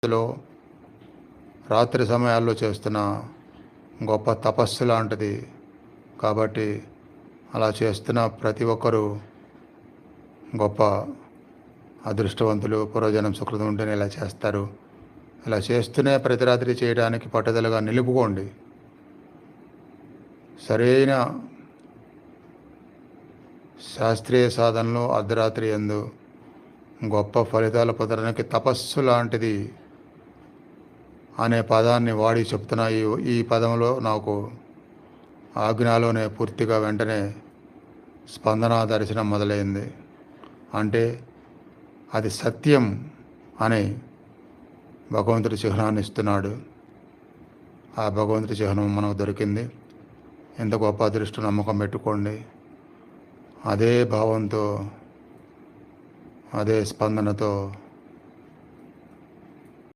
పరిస్థితిలో రాత్రి సమయాల్లో చేస్తున్న గొప్ప తపస్సు లాంటిది. కాబట్టి అలా చేస్తున్న ప్రతి ఒక్కరూ గొప్ప అదృష్టవంతులు. పూర్వజన్మ సుకృతం ఉంటేనే ఇలా చేస్తారు. ఇలా చేస్తూనే ప్రతి రాత్రి చేయడానికి పట్టుదలగా నిలుపుకోండి. సరైన శాస్త్రీయ సాధనలో అర్ధరాత్రి యందు గొప్ప ఫలితాలు పొందడానికి తపస్సు లాంటిది అనే పదాన్ని వాడి చెప్తున్నా. ఈ పదంలో నాకు ఆజ్ఞలోనే పూర్తిగా వెంటనే స్పందన దర్శనం మొదలైంది. అంటే అది సత్యం అని భగవంతుడి చిహ్నాన్ని ఇస్తున్నాడు. ఆ భగవంతుడి చిహ్నం మనకు దొరికింది. ఎంత గొప్ప అదృష్టం, నమ్మకం పెట్టుకోండి. అదే భావంతో, అదే స్పందనతో